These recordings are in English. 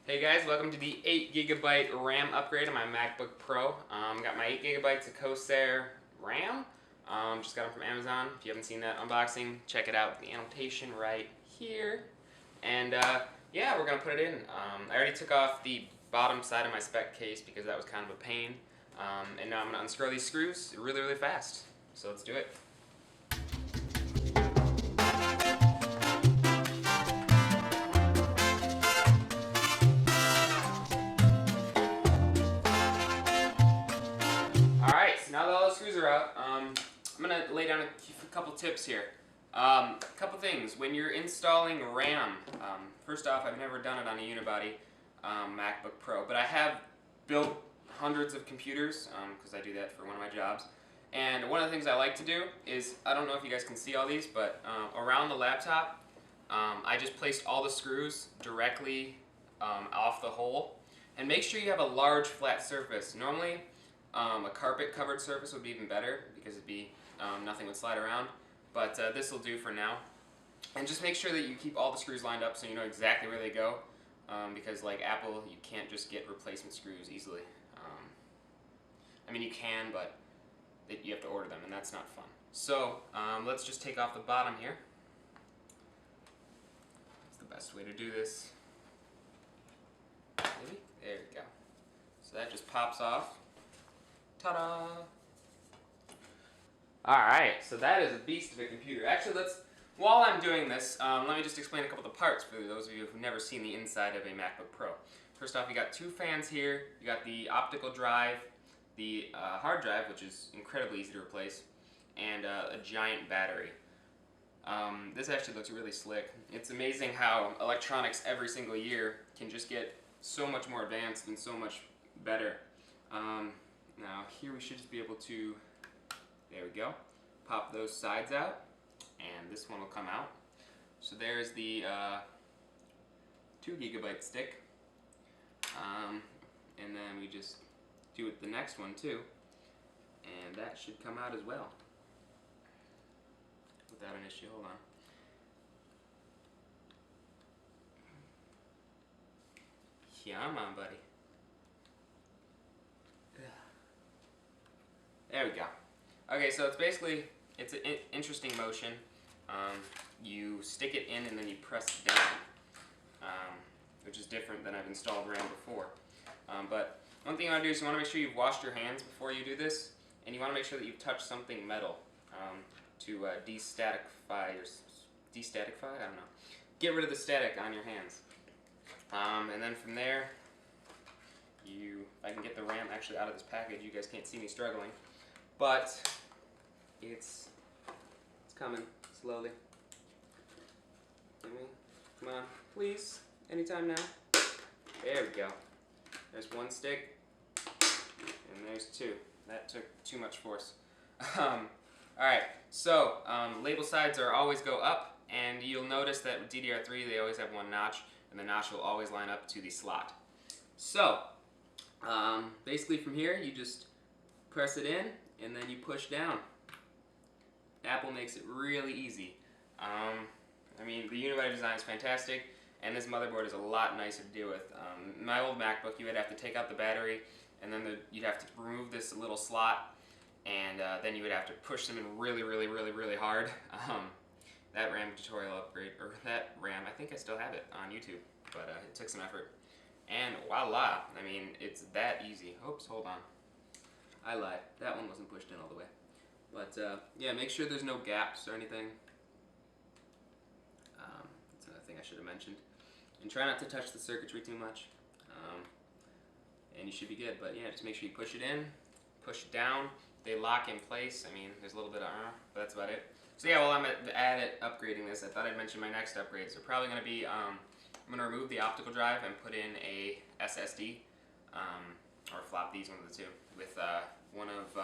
Hey guys, welcome to the 8 GB RAM upgrade on my MacBook Pro. Got my 8 GB of Corsair RAM. Just got them from Amazon. If you haven't seen that unboxing, check it out. The annotation right here. And yeah, we're gonna put it in. I already took off the bottom side of my spec case because that was kind of a pain. And now I'm gonna unscrew these screws really fast. So let's do it. Alright, so now that all the screws are out, I'm going to lay down a couple tips here. A couple things. When you're installing RAM, first off, I've never done it on a unibody MacBook Pro, but I have built hundreds of computers because I do that for one of my jobs. And one of the things I like to do is, I don't know if you guys can see all these, but around the laptop, I just placed all the screws directly off the hole. And make sure you have a large flat surface. Normally, a carpet covered surface would be even better because nothing would slide around, but this will do for now. And just make sure that you keep all the screws lined up so you know exactly where they go, because like Apple, you can't just get replacement screws easily. I mean you can, but you have to order them and that's not fun. So let's just take off the bottom here. That's the best way to do this. Maybe? There we go. So that just pops off. Ta-da! Alright, so that is a beast of a computer. Actually, while I'm doing this, let me just explain a couple of the parts for those of you who've never seen the inside of a MacBook Pro. First off, you got two fans here, you got the optical drive, the hard drive, which is incredibly easy to replace, and a giant battery. This actually looks really slick. It's amazing how electronics every single year can just get so much more advanced and so much better. Now here we should just be able to, there we go, pop those sides out and this one will come out. So there's the 2 GB stick, and then we just do it the next one too, and that should come out as well without an issue. Hold on. Yeah, I'm on, buddy. There we go. Okay, so it's an interesting motion. You stick it in and then you press it down, which is different than I've installed RAM before. But one thing you want to do is you want to make sure you've washed your hands before you do this, and you want to make sure that you've touched something metal to destaticify, I don't know. Get rid of the static on your hands. And then from there, if I can get the RAM actually out of this package, you guys can't see me struggling. But it's coming slowly. Come on, please. Anytime now. There we go. There's one stick, and there's two. That took too much force. Alright, so label sides always go up, and you'll notice that with DDR3 they always have one notch, and the notch will always line up to the slot. So, basically from here you just press it in, and then you push down. Apple makes it really easy. I mean, the unibody design is fantastic, and this motherboard is a lot nicer to deal with. My old MacBook, you would have to take out the battery, and then you'd have to remove this little slot, and then you would have to push them in really hard. That RAM tutorial upgrade, or that RAM, I think I still have it on YouTube, but it took some effort. And voila, I mean, it's that easy. Oops, hold on. I lied. That one wasn't pushed in all the way. But yeah, make sure there's no gaps or anything. That's another thing I should have mentioned. And try not to touch the circuitry too much. And you should be good. But yeah, just make sure you push it in, push it down. They lock in place. I mean, there's a little bit of but that's about it. So yeah, while I'm at it upgrading this, I thought I'd mention my next upgrades. They're probably going to be, I'm going to remove the optical drive and put in a SSD. Or flop these, one of the two, with one of,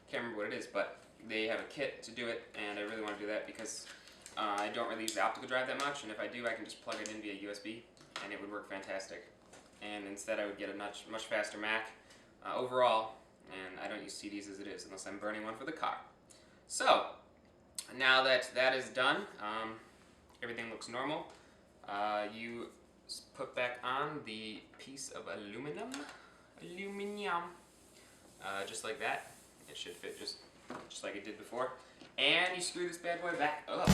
can't remember what it is, but they have a kit to do it, and I really want to do that because I don't really use the optical drive that much, and if I do, I can just plug it in via USB, and it would work fantastic. And instead, I would get a much faster Mac overall, and I don't use CDs as it is, unless I'm burning one for the car. So, now that that is done, everything looks normal. You on the piece of aluminum, just like that. It should fit just like it did before. And you screw this bad boy back up.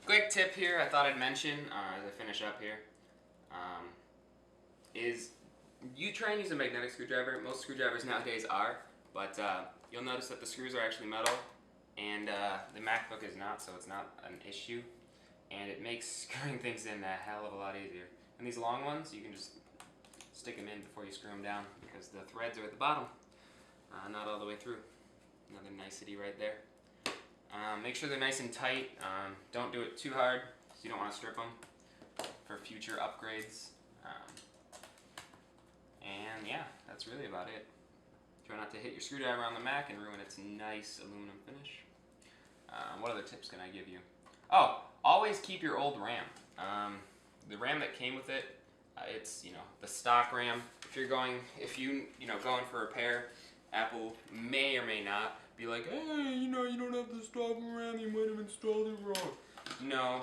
Quick tip here I thought I'd mention as I finish up here is you try and use a magnetic screwdriver. Most screwdrivers nowadays are, but you'll notice that the screws are actually metal, and the MacBook is not, so it's not an issue, and it makes screwing things in a hell of a lot easier. And these long ones, you can just stick them in before you screw them down, because the threads are at the bottom, not all the way through. Another nicety right there. Make sure they're nice and tight. Don't do it too hard, because you don't want to strip them for future upgrades. And yeah, that's really about it. Try not to hit your screwdriver on the Mac and ruin its nice aluminum finish. What other tips can I give you? Oh, always keep your old RAM. The RAM that came with it, it's the stock RAM. If you going for a repair, Apple may or may not be like, hey, you don't have the stock RAM, you might have installed it wrong. No,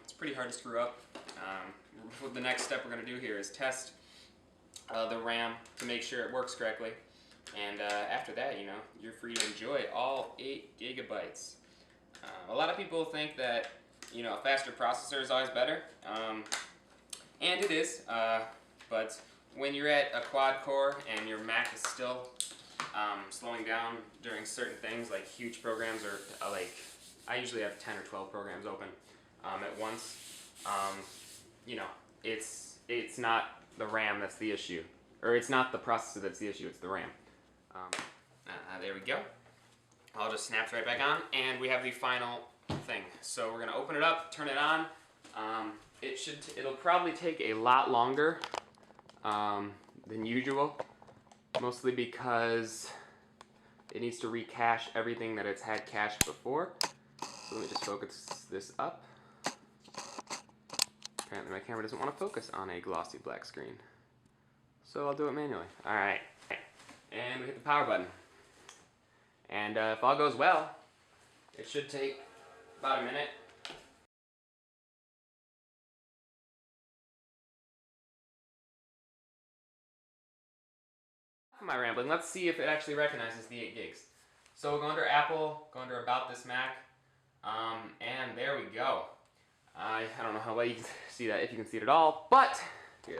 it's pretty hard to screw up. The next step we're going to do here is test the RAM to make sure it works correctly. And after that, you're free to enjoy all 8 gigabytes. A lot of people think that, a faster processor is always better. And it is, but when you're at a quad core and your Mac is still slowing down during certain things, like huge programs, or I usually have 10 or 12 programs open at once, it's not the RAM that's the issue. Or it's not the processor that's the issue, it's the RAM. There we go. All just snaps right back on, and we have the final thing. So we're gonna open it up, turn it on. It'll probably take a lot longer than usual, mostly because it needs to recache everything that it's had cached before. So let me just focus this up. Apparently my camera doesn't want to focus on a glossy black screen, so I'll do it manually. Alright, and we hit the power button. And if all goes well, it should take about a minute. My rambling. Let's see if it actually recognizes the 8 gigs. So we'll go under Apple, go under About This Mac, and there we go. I don't know how well you can see that, if you can see it at all, but here,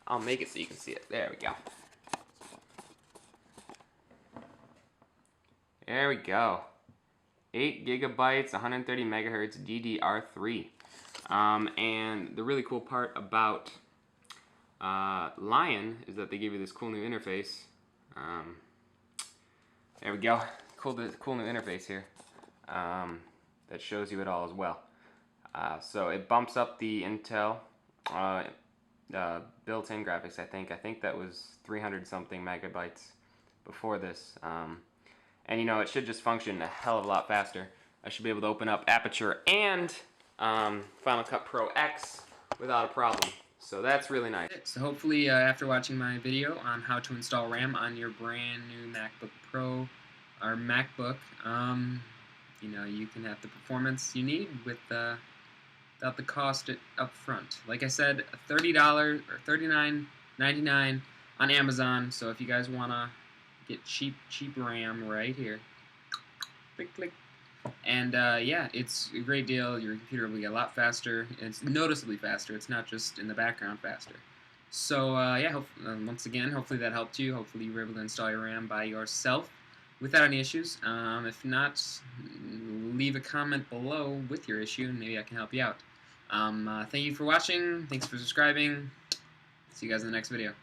I'll make it so you can see it. There we go. There we go. 8 gigabytes, 130 megahertz, DDR3. And the really cool part about Lion is that they give you this cool new interface. There we go. Cool new interface here that shows you it all as well. So it bumps up the Intel built-in graphics. I think that was 300 something megabytes before this. And it should just function a hell of a lot faster. I should be able to open up Aperture and Final Cut Pro X without a problem. So that's really nice. So hopefully after watching my video on how to install RAM on your brand new MacBook Pro or MacBook, you can have the performance you need without the cost up front. Like I said, $30 or $39.99 on Amazon. So if you guys want to get cheap RAM right here, click, click. And yeah, it's a great deal. Your computer will be a lot faster. It's noticeably faster. It's not just in the background faster. So yeah, once again, hopefully that helped you. Hopefully you were able to install your RAM by yourself without any issues. If not, leave a comment below with your issue, and maybe I can help you out. Thank you for watching. Thanks for subscribing. See you guys in the next video.